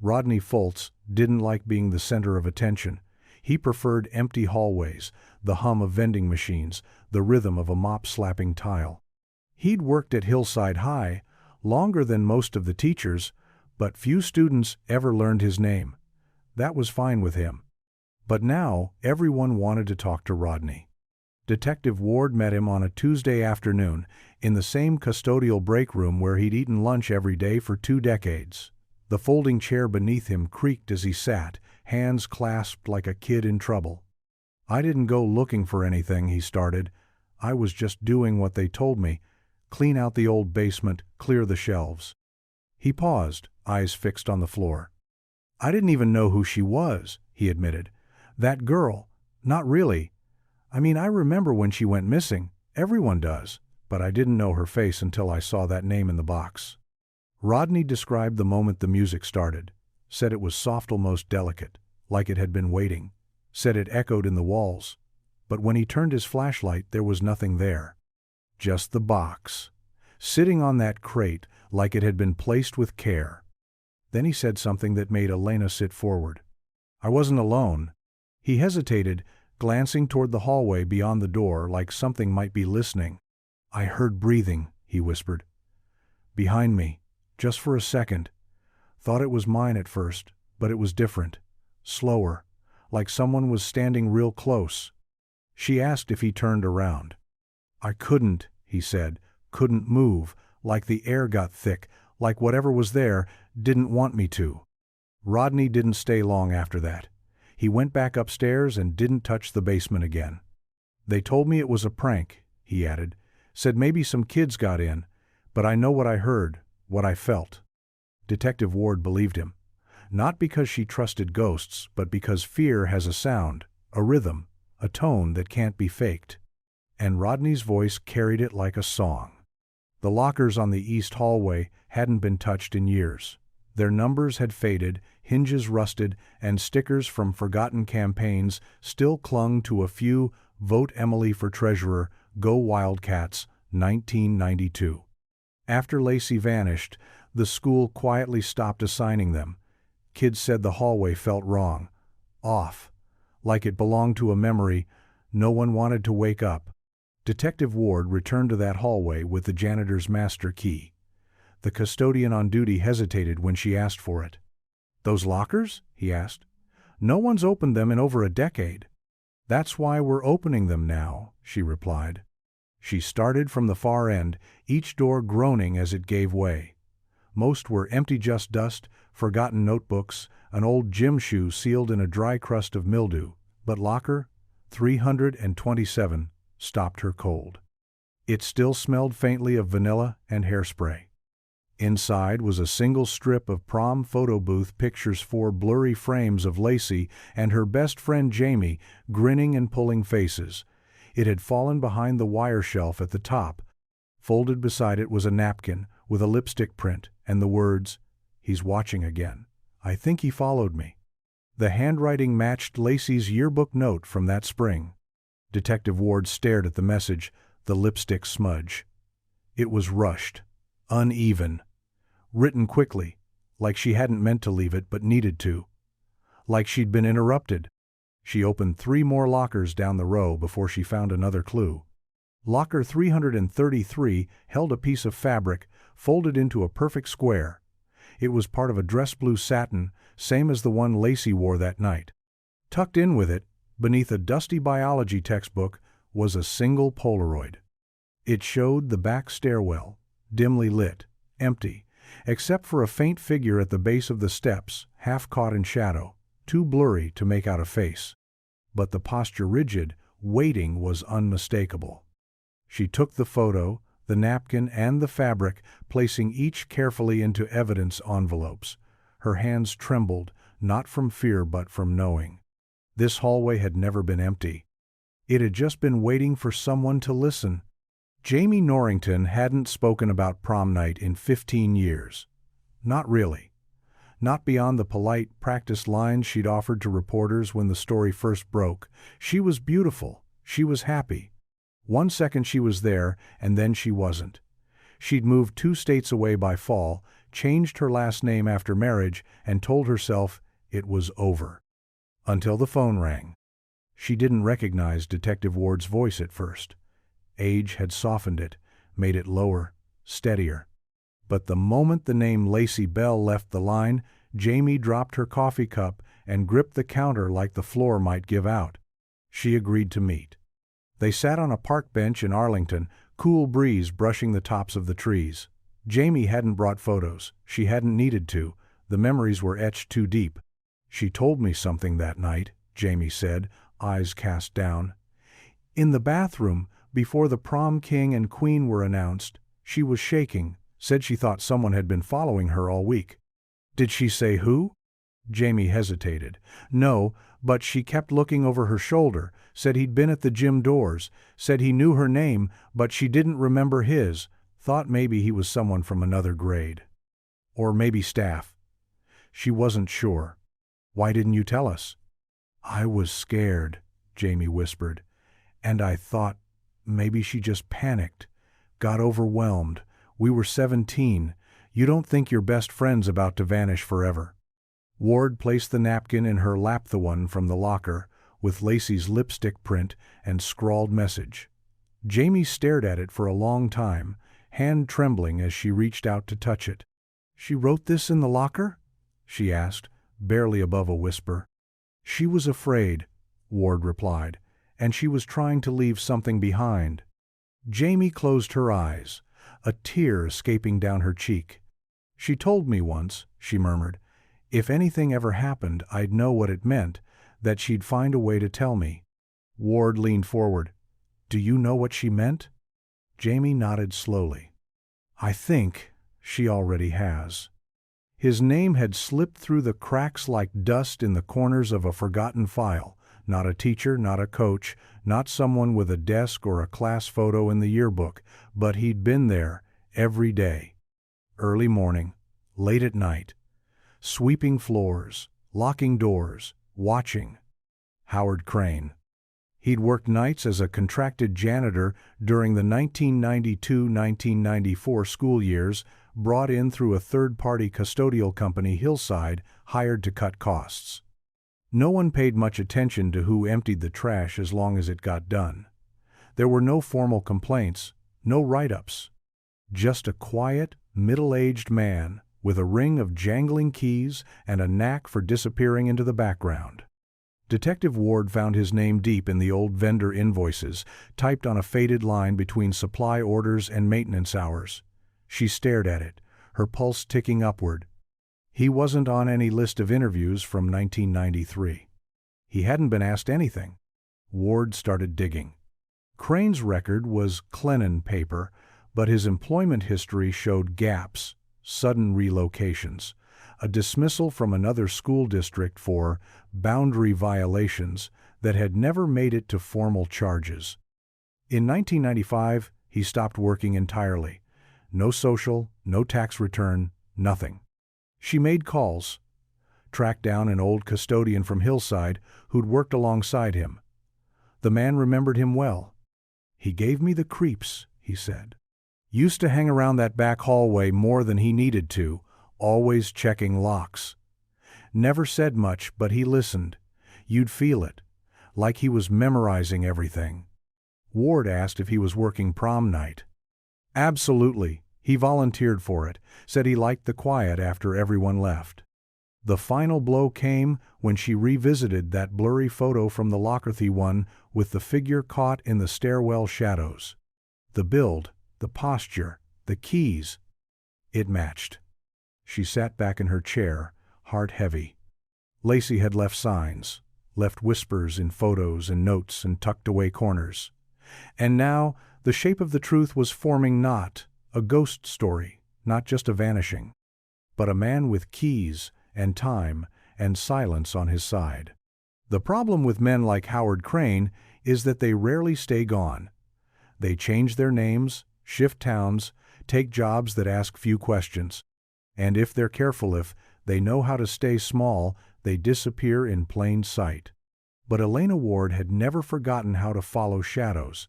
Rodney Foltz didn't like being the center of attention. He preferred empty hallways, the hum of vending machines, the rhythm of a mop-slapping tile. He'd worked at Hillside High, longer than most of the teachers, but few students ever learned his name. That was fine with him. But now, everyone wanted to talk to Rodney. Detective Ward met him on a Tuesday afternoon, in the same custodial break room where he'd eaten lunch every day for 2 decades. The folding chair beneath him creaked as he sat, hands clasped like a kid in trouble. "I didn't go looking for anything," he started. "I was just doing what they told me. Clean out the old basement, clear the shelves." He paused, eyes fixed on the floor. "I didn't even know who she was," he admitted. "That girl, not really. I mean, I remember when she went missing, everyone does, but I didn't know her face until I saw that name in the box." Rodney described the moment the music started, said it was soft, almost delicate, like it had been waiting, said it echoed in the walls, but when he turned his flashlight there was nothing there. Just the box, sitting on that crate like it had been placed with care. Then he said something that made Elena sit forward. "I wasn't alone." He hesitated, glancing toward the hallway beyond the door like something might be listening. "I heard breathing," he whispered. "Behind me, just for a second. Thought it was mine at first, but it was different. Slower, like someone was standing real close." She asked if he turned around. "I couldn't," he said, "couldn't move, like the air got thick, like whatever was there didn't want me to." Rodney didn't stay long after that. He went back upstairs and didn't touch the basement again. "They told me it was a prank," he added. "Said maybe some kids got in, but I know what I heard, what I felt." Detective Ward believed him. Not because she trusted ghosts, but because fear has a sound, a rhythm, a tone that can't be faked. And Rodney's voice carried it like a song. The lockers on the east hallway hadn't been touched in years. Their numbers had faded, hinges rusted, and stickers from forgotten campaigns still clung to a few: "Vote Emily for Treasurer, Go Wildcats, 1992. After Lacey vanished, the school quietly stopped assigning them. Kids said the hallway felt wrong, off, like it belonged to a memory no one wanted to wake up. Detective Ward returned to that hallway with the janitor's master key. The custodian on duty hesitated when she asked for it. "Those lockers?" he asked. "No one's opened them in over a decade." "That's why we're opening them now," she replied. She started from the far end, each door groaning as it gave way. Most were empty, just dust, forgotten notebooks, an old gym shoe sealed in a dry crust of mildew, but locker 327 stopped her cold. It still smelled faintly of vanilla and hairspray. Inside was a single strip of prom photo booth pictures, 4 blurry frames of Lacey and her best friend Jamie, grinning and pulling faces. It had fallen behind the wire shelf at the top. Folded beside it was a napkin with a lipstick print and the words, "He's watching again. I think he followed me." The handwriting matched Lacey's yearbook note from that spring. Detective Ward stared at the message, the lipstick smudge. It was rushed, uneven, written quickly, like she hadn't meant to leave it but needed to, like she'd been interrupted. She opened 3 more lockers down the row before she found another clue. Locker 333 held a piece of fabric folded into a perfect square. It was part of a dress blue satin, same as the one Lacey wore that night. Tucked in with it, beneath a dusty biology textbook, was a single Polaroid. It showed the back stairwell, dimly lit, empty, except for a faint figure at the base of the steps, half caught in shadow, too blurry to make out a face. But the posture rigid, waiting was unmistakable. She took the photo, the napkin, and the fabric, placing each carefully into evidence envelopes. Her hands trembled, not from fear but from knowing. This hallway had never been empty. It had just been waiting for someone to listen. Jamie Norrington hadn't spoken about prom night in 15 years. Not really. Not beyond the polite, practiced lines she'd offered to reporters when the story first broke. She was beautiful. She was happy. One second she was there, and then she wasn't. She'd moved 2 states away by fall, changed her last name after marriage, and told herself it was over. Until the phone rang. She didn't recognize Detective Ward's voice at first. Age had softened it, made it lower, steadier. But the moment the name Lacey Bell left the line, Jamie dropped her coffee cup and gripped the counter like the floor might give out. She agreed to meet. They sat on a park bench in Arlington, cool breeze brushing the tops of the trees. Jamie hadn't brought photos. She hadn't needed to. The memories were etched too deep. "She told me something that night," Jamie said, eyes cast down. "In the bathroom, before the prom king and queen were announced, she was shaking, said she thought someone had been following her all week." "Did she say who?" Jamie hesitated. "No, but she kept looking over her shoulder, said he'd been at the gym doors, said he knew her name, but she didn't remember his, thought maybe he was someone from another grade. Or maybe staff. She wasn't sure." "Why didn't you tell us?" "I was scared," Jamie whispered, "and I thought maybe she just panicked, got overwhelmed. We were 17. You don't think your best friend's about to vanish forever." Ward placed the napkin in her lap, the one from the locker, with Lacey's lipstick print and scrawled message. Jamie stared at it for a long time, hand trembling as she reached out to touch it. "She wrote this in the locker?" she asked, barely above a whisper. "She was afraid," Ward replied, "and she was trying to leave something behind." Jamie closed her eyes, a tear escaping down her cheek. "She told me once," she murmured, "if anything ever happened, I'd know what it meant, that she'd find a way to tell me." Ward leaned forward. "Do you know what she meant?" Jamie nodded slowly. "I think she already has." His name had slipped through the cracks like dust in the corners of a forgotten file. Not a teacher, not a coach, not someone with a desk or a class photo in the yearbook, but he'd been there every day. Early morning, late at night, sweeping floors, locking doors, watching. Howard Crane. He'd worked nights as a contracted janitor during the 1992-1994 school years, brought in through a third-party custodial company, Hillside, hired to cut costs. No one paid much attention to who emptied the trash as long as it got done. There were no formal complaints, no write-ups. Just a quiet, middle-aged man with a ring of jangling keys and a knack for disappearing into the background. Detective Ward found his name deep in the old vendor invoices, typed on a faded line between supply orders and maintenance hours. She stared at it, her pulse ticking upward. He wasn't on any list of interviews from 1993. He hadn't been asked anything. Ward started digging. Crane's record was Clennon paper, but his employment history showed gaps, sudden relocations, a dismissal from another school district for boundary violations that had never made it to formal charges. In 1995, he stopped working entirely. No social, no tax return, nothing. She made calls, tracked down an old custodian from Hillside who'd worked alongside him. The man remembered him well. "He gave me the creeps," he said. "Used to hang around that back hallway more than he needed to, always checking locks. Never said much, but he listened. You'd feel it, like he was memorizing everything." Ward asked if he was working prom night. Absolutely. He volunteered for it, said he liked the quiet after everyone left. The final blow came when she revisited that blurry photo from the Lockharthy one with the figure caught in the stairwell shadows. The build, the posture, the keys. It matched. She sat back in her chair, heart heavy. Lacey had left signs, left whispers in photos and notes and tucked away corners. And now the shape of the truth was forming, not a ghost story, not just a vanishing, but a man with keys and time and silence on his side. The problem with men like Howard Crane is that they rarely stay gone. They change their names, shift towns, take jobs that ask few questions. And if they're careful, if they know how to stay small, they disappear in plain sight. But Elena Ward had never forgotten how to follow shadows.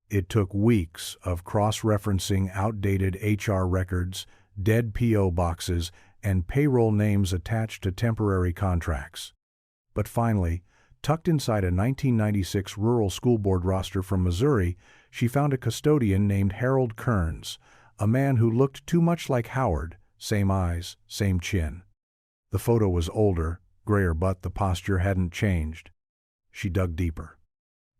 It took weeks of cross-referencing outdated HR records, dead P.O. boxes, and payroll names attached to temporary contracts. But finally, tucked inside a 1996 rural school board roster from Missouri, she found a custodian named Harold Kearns, a man who looked too much like Howard, same eyes, same chin. The photo was older, grayer, but the posture hadn't changed. She dug deeper.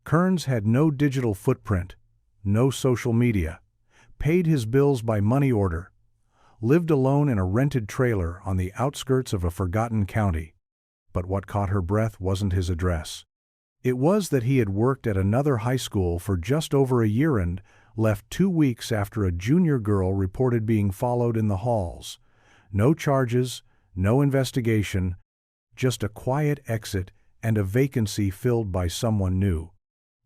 Kearns had no digital footprint, no social media, paid his bills by money order, lived alone in a rented trailer on the outskirts of a forgotten county. But what caught her breath wasn't his address. It was that he had worked at another high school for just over a year and left 2 weeks after a junior girl reported being followed in the halls. No charges, no investigation, just a quiet exit and a vacancy filled by someone new.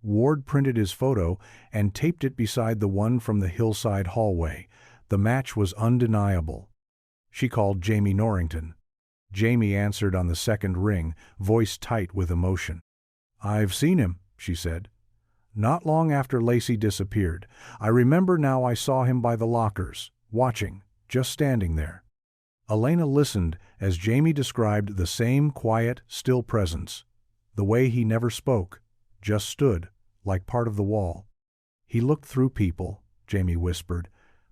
Ward printed his photo and taped it beside the one from the Hillside hallway. The match was undeniable. She called Jamie Norrington. Jamie answered on the second ring, voice tight with emotion. "I've seen him," she said. "Not long after Lacey disappeared. I remember now, I saw him by the lockers, watching, just standing there." Elena listened as Jamie described the same quiet, still presence. The way he never spoke, just stood, like part of the wall. "He looked through people," Jamie whispered,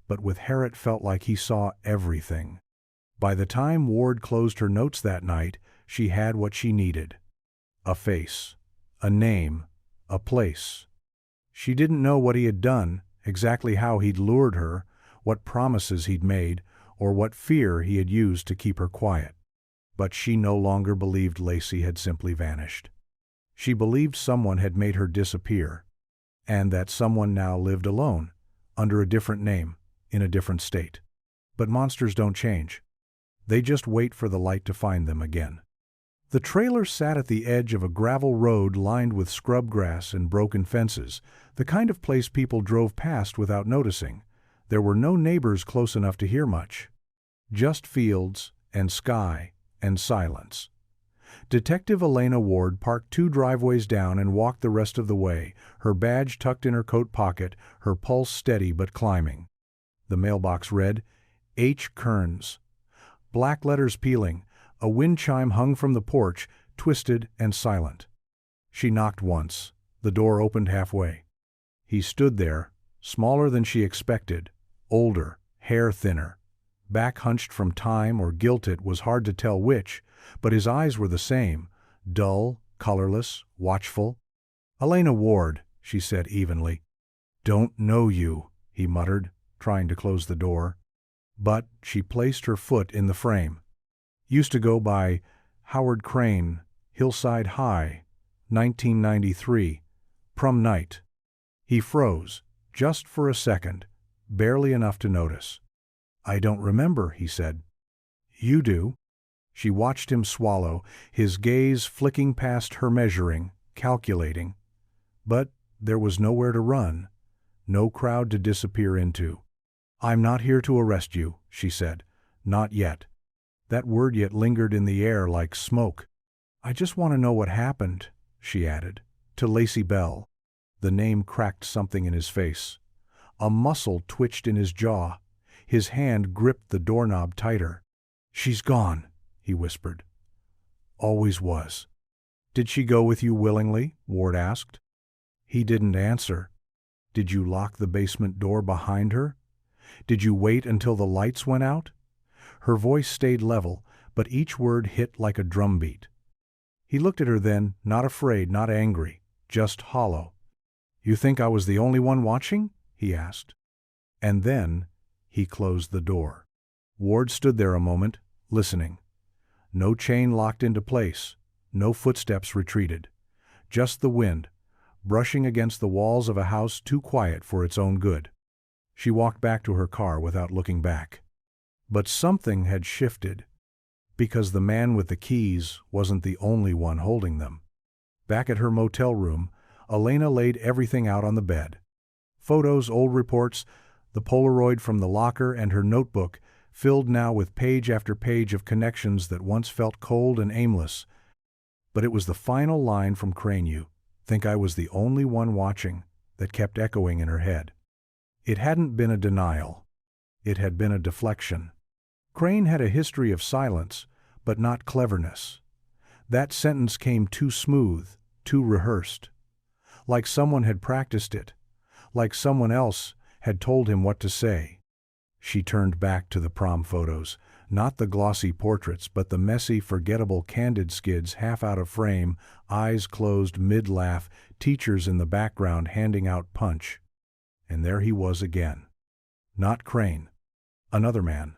but with her it felt like he saw everything. By the time Ward closed her notes that night, she had what she needed. A face, a name, a place. She didn't know what he had done, exactly how he'd lured her, what promises he'd made, or what fear he had used to keep her quiet. But she no longer believed Lacey had simply vanished. She believed someone had made her disappear, and that someone now lived alone, under a different name, in a different state. But monsters don't change. They just wait for the light to find them again. The trailer sat at the edge of a gravel road lined with scrub grass and broken fences, the kind of place people drove past without noticing. There were no neighbors close enough to hear much. Just fields and sky and silence. Detective Elena Ward parked 2 driveways down and walked the rest of the way, her badge tucked in her coat pocket, her pulse steady but climbing. The mailbox read, H. Kearns. Black letters peeling, a wind chime hung from the porch, twisted and silent. She knocked once. The door opened halfway. He stood there, smaller than she expected, older, hair thinner. Back hunched from time or guilt, it was hard to tell which, but his eyes were the same, dull, colorless, watchful. "Elena Ward," she said evenly. "Don't know you," he muttered, trying to close the door. But she placed her foot in the frame. "Used to go by Howard Crane, Hillside High, 1993, prom night." He froze, just for a second, barely enough to notice. "I don't remember," he said. "You do." She watched him swallow, his gaze flicking past her, measuring, calculating. But there was nowhere to run, no crowd to disappear into. "I'm not here to arrest you," she said. "Not yet." That word yet lingered in the air like smoke. "I just want to know what happened," she added, "to Lacey Bell." The name cracked something in his face. A muscle twitched in his jaw. His hand gripped the doorknob tighter. "She's gone," he whispered. "Always was." "Did she go with you willingly?" Ward asked. He didn't answer. Did you lock the basement door behind her? Did you wait until the lights went out? Her voice stayed level, but each word hit like a drumbeat. He looked at her then, not afraid, not angry, just hollow. "You think I was the only one watching?" he asked. And then he closed the door. Ward stood there a moment, listening. No chain locked into place, no footsteps retreated. Just the wind, brushing against the walls of a house too quiet for its own good. She walked back to her car without looking back. But something had shifted, because the man with the keys wasn't the only one holding them. Back at her motel room, Elena laid everything out on the bed. Photos, old reports, the Polaroid from the locker, and her notebook, filled now with page after page of connections that once felt cold and aimless. But it was the final line from Crane, "You think I was the only one watching," that kept echoing in her head. It hadn't been a denial. It had been a deflection. Crane had a history of silence, but not cleverness. That sentence came too smooth, too rehearsed. Like someone had practiced it. Like someone else had told him what to say. She turned back to the prom photos, not the glossy portraits, but the messy, forgettable candid skids half out of frame, eyes closed mid-laugh, teachers in the background handing out punch. And there he was again. Not Crane. Another man.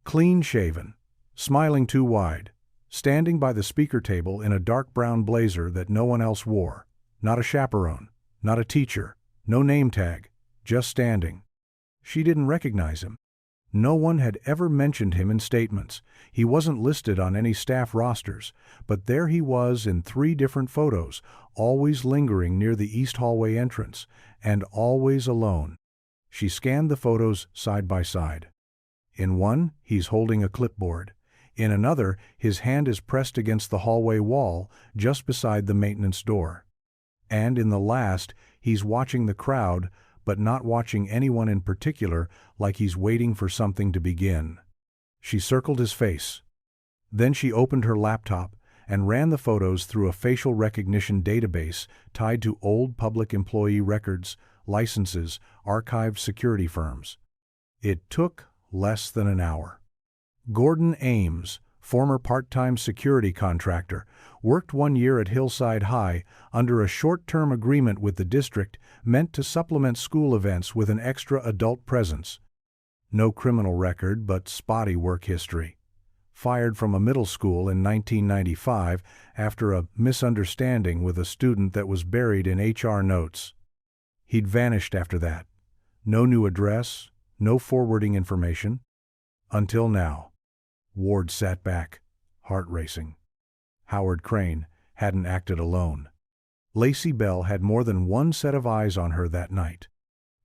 Clean-shaven, smiling too wide, standing by the speaker table in a dark brown blazer that no one else wore. Not a chaperone, not a teacher, no name tag, just standing. She didn't recognize him. No one had ever mentioned him in statements. He wasn't listed on any staff rosters, but there he was in 3 different photos, always lingering near the east hallway entrance, and always alone. She scanned the photos side by side. In one, he's holding a clipboard. In another, his hand is pressed against the hallway wall, just beside the maintenance door. And in the last, he's watching the crowd, but not watching anyone in particular, like he's waiting for something to begin. She circled his face. Then she opened her laptop and ran the photos through a facial recognition database tied to old public employee records, licenses, archived security firms. It took less than an hour. Gordon Ames, former part-time security contractor, worked 1 year at Hillside High under a short-term agreement with the district meant to supplement school events with an extra adult presence. No criminal record, but spotty work history. Fired from a middle school in 1995 after a misunderstanding with a student that was buried in HR notes. He'd vanished after that. No new address, no forwarding information. Until now. Ward sat back, heart racing. Howard Crane hadn't acted alone. Lacey Bell had more than one set of eyes on her that night.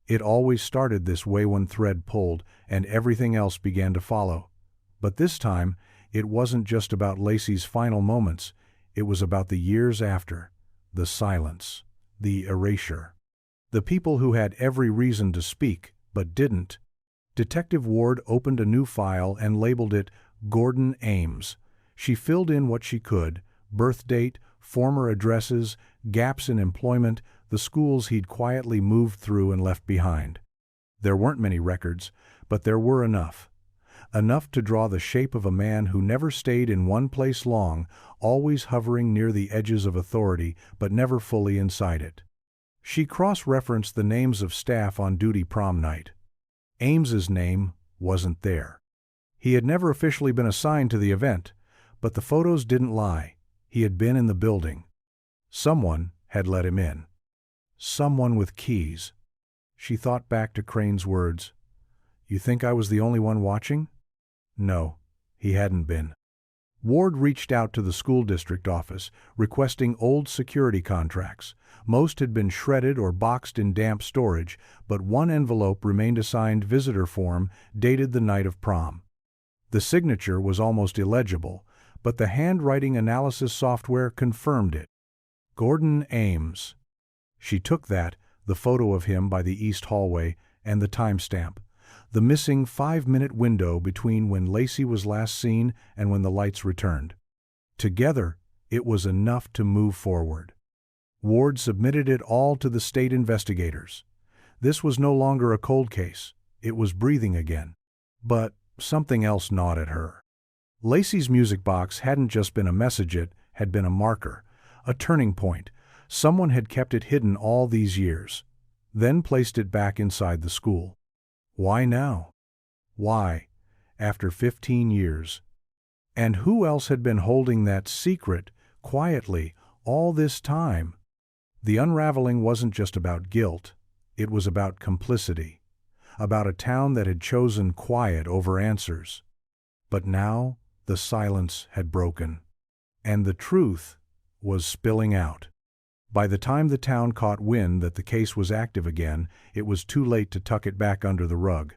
It always started this way: one thread pulled, and everything else began to follow. But this time, it wasn't just about Lacey's final moments. It was about the years after, the silence, the erasure. The people who had every reason to speak, but didn't. Detective Ward opened a new file and labeled it Gordon Ames. She filled in what she could: birth date, former addresses, gaps in employment, the schools he'd quietly moved through and left behind. There weren't many records, but there were enough. Enough to draw the shape of a man who never stayed in one place long, always hovering near the edges of authority, but never fully inside it. She cross-referenced the names of staff on duty prom night. Ames's name wasn't there. He had never officially been assigned to the event, but the photos didn't lie. He had been in the building. Someone had let him in. Someone with keys. She thought back to Crane's words. "You think I was the only one watching?" No, he hadn't been. Ward reached out to the school district office, requesting old security contracts. Most had been shredded or boxed in damp storage, but one envelope remained a signed visitor form dated the night of prom. The signature was almost illegible, but the handwriting analysis software confirmed it. Gordon Ames. She took that, the photo of him by the east hallway, and the timestamp. The missing 5-minute window between when Lacey was last seen and when the lights returned. Together, it was enough to move forward. Ward submitted it all to the state investigators. This was no longer a cold case. It was breathing again. But something else gnawed at her. Lacey's music box hadn't just been a message, it had been a marker, a turning point. Someone had kept it hidden all these years, then placed it back inside the school. Why now? Why, after 15 years? And who else had been holding that secret, quietly, all this time? The unraveling wasn't just about guilt, it was about complicity, about a town that had chosen quiet over answers. But now, the silence had broken, and the truth was spilling out. By the time the town caught wind that the case was active again, it was too late to tuck it back under the rug.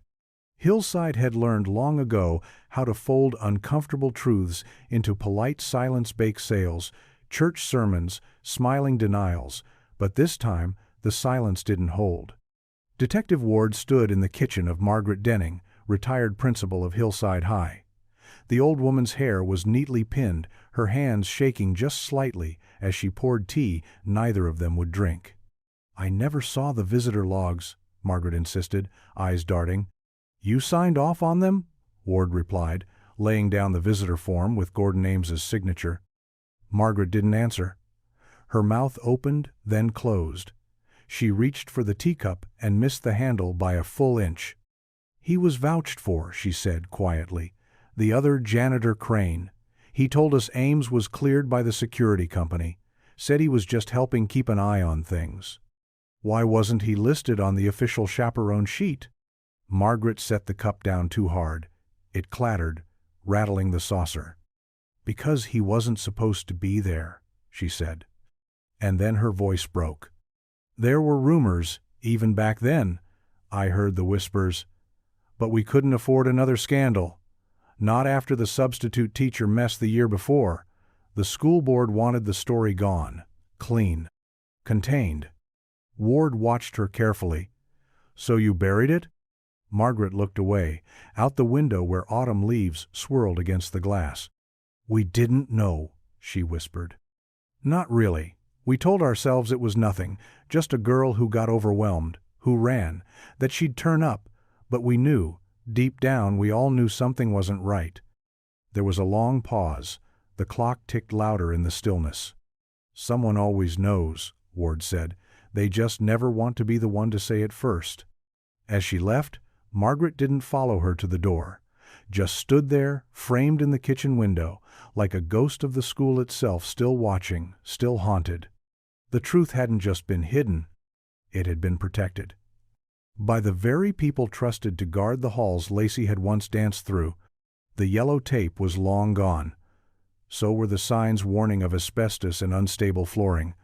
Hillside had learned long ago how to fold uncomfortable truths into polite silence-bake sales, church sermons, smiling denials, but this time the silence didn't hold. Detective Ward stood in the kitchen of Margaret Denning, retired principal of Hillside High. The old woman's hair was neatly pinned, her hands shaking just slightly as she poured tea neither of them would drink. "I never saw the visitor logs," Margaret insisted, eyes darting. "You signed off on them?" Ward replied, laying down the visitor form with Gordon Ames's signature. Margaret didn't answer. Her mouth opened, then closed. She reached for the teacup and missed the handle by a full inch. "He was vouched for," she said quietly. "The other janitor, Crane. He told us Ames was cleared by the security company. Said he was just helping keep an eye on things." "Why wasn't he listed on the official chaperone sheet?" Margaret set the cup down too hard. It clattered, rattling the saucer. "Because he wasn't supposed to be there," she said. And then her voice broke. "There were rumors, even back then. I heard the whispers. But we couldn't afford another scandal. Not after the substitute teacher mess the year before. The school board wanted the story gone, clean, contained." Ward watched her carefully. "So you buried it?" Margaret looked away, out the window where autumn leaves swirled against the glass. "We didn't know," she whispered. "Not really. We told ourselves it was nothing, just a girl who got overwhelmed, who ran, that she'd turn up, but we knew, deep down we all knew something wasn't right." There was a long pause. The clock ticked louder in the stillness. "Someone always knows," Ward said. "They just never want to be the one to say it first." As she left, Margaret didn't follow her to the door, just stood there, framed in the kitchen window, like a ghost of the school itself, still watching, still haunted. The truth hadn't just been hidden, it had been protected. By the very people trusted to guard the halls Lacey had once danced through. The yellow tape was long gone. So were the signs warning of asbestos and unstable flooring.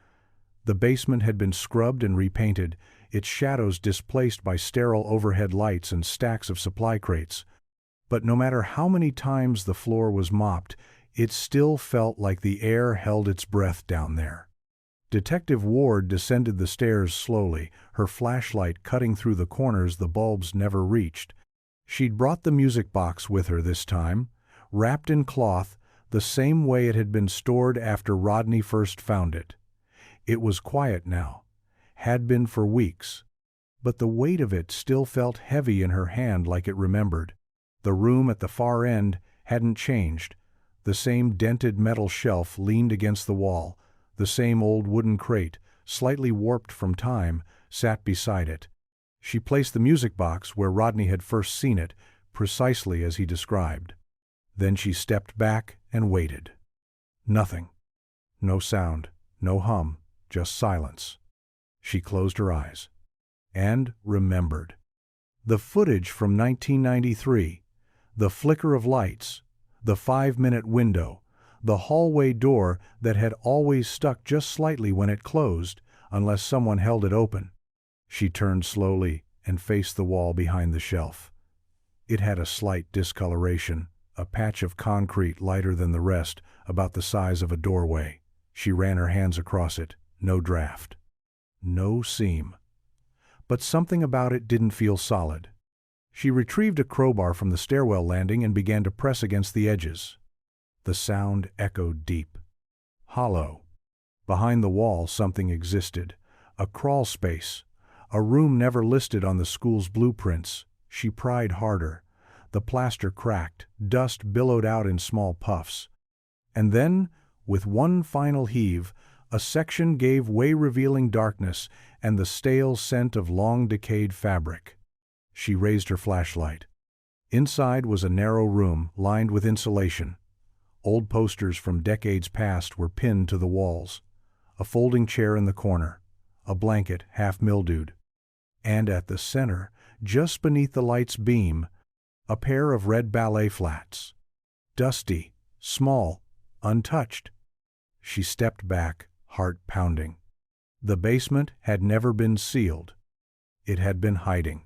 The basement had been scrubbed and repainted, its shadows displaced by sterile overhead lights and stacks of supply crates. But no matter how many times the floor was mopped, it still felt like the air held its breath down there. Detective Ward descended the stairs slowly, her flashlight cutting through the corners the bulbs never reached. She'd brought the music box with her this time, wrapped in cloth, the same way it had been stored after Rodney first found it. It was quiet now, had been for weeks, but the weight of it still felt heavy in her hand like it remembered. The room at the far end hadn't changed. The same dented metal shelf leaned against the wall. The same old wooden crate, slightly warped from time, sat beside it. She placed the music box where Rodney had first seen it, precisely as he described. Then she stepped back and waited. Nothing. No sound, no hum, just silence. She closed her eyes. And remembered. The footage from 1993. The flicker of lights. The 5-minute window. The hallway door that had always stuck just slightly when it closed, unless someone held it open. She turned slowly and faced the wall behind the shelf. It had a slight discoloration, a patch of concrete lighter than the rest, about the size of a doorway. She ran her hands across it. No draft. No seam. But something about it didn't feel solid. She retrieved a crowbar from the stairwell landing and began to press against the edges. The sound echoed deep. Hollow. Behind the wall something existed. A crawl space. A room never listed on the school's blueprints. She pried harder. The plaster cracked, dust billowed out in small puffs. And then, with one final heave, a section gave way, revealing darkness and the stale scent of long-decayed fabric. She raised her flashlight. Inside was a narrow room lined with insulation. Old posters from decades past were pinned to the walls. A folding chair in the corner. A blanket half mildewed. And at the center, just beneath the light's beam, a pair of red ballet flats. Dusty, small, untouched. She stepped back, heart pounding. The basement had never been sealed. It had been hiding.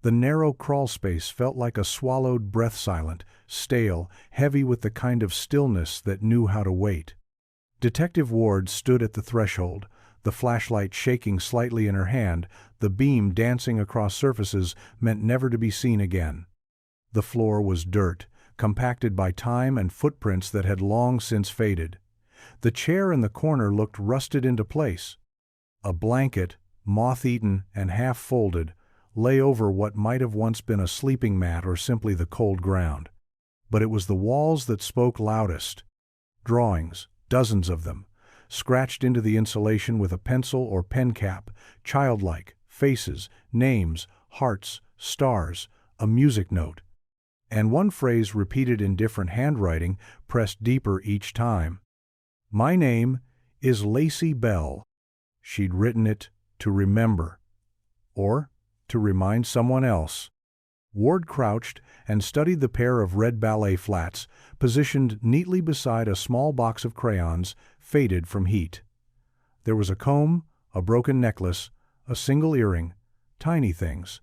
The narrow crawl space felt like a swallowed breath, silent, stale, heavy with the kind of stillness that knew how to wait. Detective Ward stood at the threshold, the flashlight shaking slightly in her hand, the beam dancing across surfaces meant never to be seen again. The floor was dirt, compacted by time and footprints that had long since faded. The chair in the corner looked rusted into place. A blanket, moth-eaten and half-folded, lay over what might have once been a sleeping mat or simply the cold ground. But it was the walls that spoke loudest. Drawings, dozens of them, scratched into the insulation with a pencil or pen cap, childlike, faces, names, hearts, stars, a music note. And one phrase repeated in different handwriting, pressed deeper each time. "My name is Lacey Bell." She'd written it to remember. Or to remind someone else. Ward crouched and studied the pair of red ballet flats, positioned neatly beside a small box of crayons, faded from heat. There was a comb, a broken necklace, a single earring, tiny things.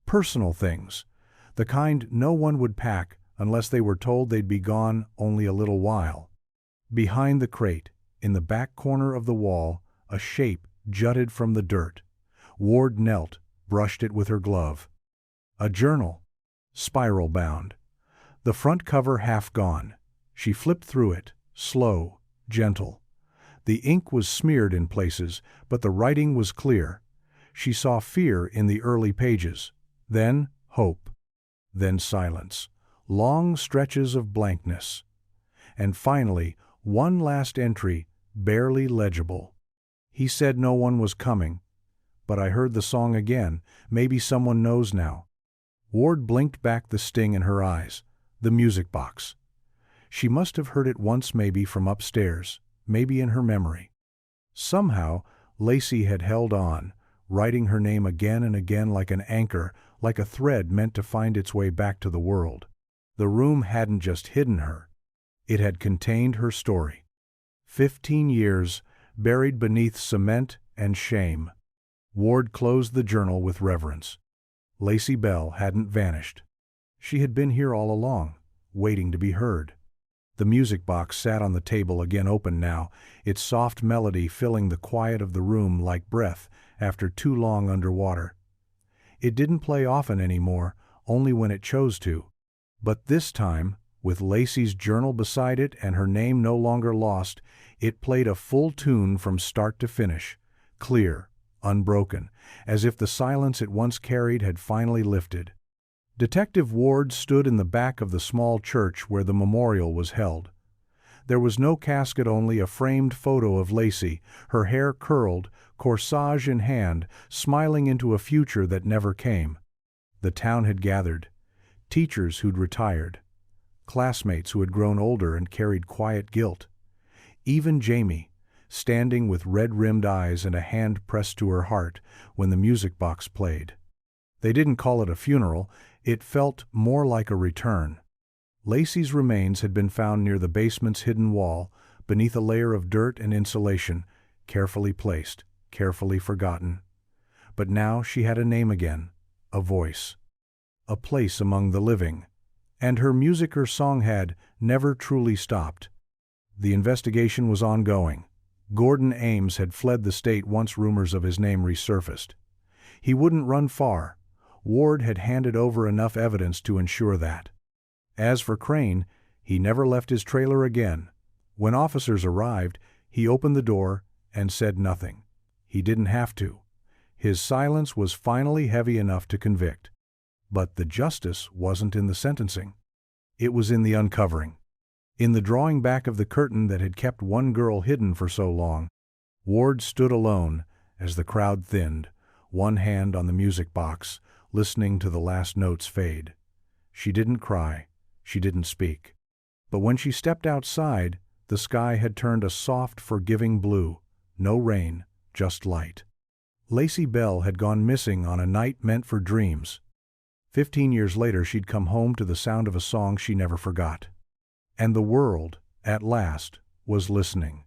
Personal things, the kind no one would pack unless they were told they'd be gone only a little while. Behind the crate, in the back corner of the wall, a shape jutted from the dirt. Ward knelt, brushed it with her glove. A journal, spiral-bound. The front cover half gone. She flipped through it, slow, gentle. The ink was smeared in places, but the writing was clear. She saw fear in the early pages, then hope, then silence, long stretches of blankness. And finally, one last entry, barely legible. He said no one was coming. But I heard the song again. Maybe someone knows now. Ward blinked back the sting in her eyes. The music box. She must have heard it once, maybe from upstairs, maybe in her memory. Somehow, Lacey had held on, writing her name again and again like an anchor, like a thread meant to find its way back to the world. The room hadn't just hidden her. It had contained her story. 15 years, buried beneath cement and shame. Ward closed the journal with reverence. Lacey Bell hadn't vanished. She had been here all along, waiting to be heard. The music box sat on the table, again open now, its soft melody filling the quiet of the room like breath after too long underwater. It didn't play often anymore, only when it chose to. But this time, with Lacey's journal beside it and her name no longer lost, it played a full tune from start to finish, clear, unbroken, as if the silence it once carried had finally lifted. Detective Ward stood in the back of the small church where the memorial was held. There was no casket, only a framed photo of Lacey, her hair curled, corsage in hand, smiling into a future that never came. The town had gathered. Teachers who'd retired. Classmates who had grown older and carried quiet guilt. Even Jamie, standing with red-rimmed eyes and a hand pressed to her heart when the music box played. They didn't call it a funeral, it felt more like a return. Lacey's remains had been found near the basement's hidden wall, beneath a layer of dirt and insulation, carefully placed, carefully forgotten. But now she had a name again, a voice, a place among the living. And her music, her song had never truly stopped. The investigation was ongoing. Gordon Ames had fled the state once rumors of his name resurfaced. He wouldn't run far. Ward had handed over enough evidence to ensure that. As for Crane, he never left his trailer again. When officers arrived, he opened the door and said nothing. He didn't have to. His silence was finally heavy enough to convict. But the justice wasn't in the sentencing. It was in the uncovering. In the drawing back of the curtain that had kept one girl hidden for so long, Ward stood alone as the crowd thinned, one hand on the music box, listening to the last notes fade. She didn't cry. She didn't speak. But when she stepped outside, the sky had turned a soft, forgiving blue. No rain, just light. Lacey Bell had gone missing on a night meant for dreams. 15 years later, she'd come home to the sound of a song she never forgot. And the world, at last, was listening.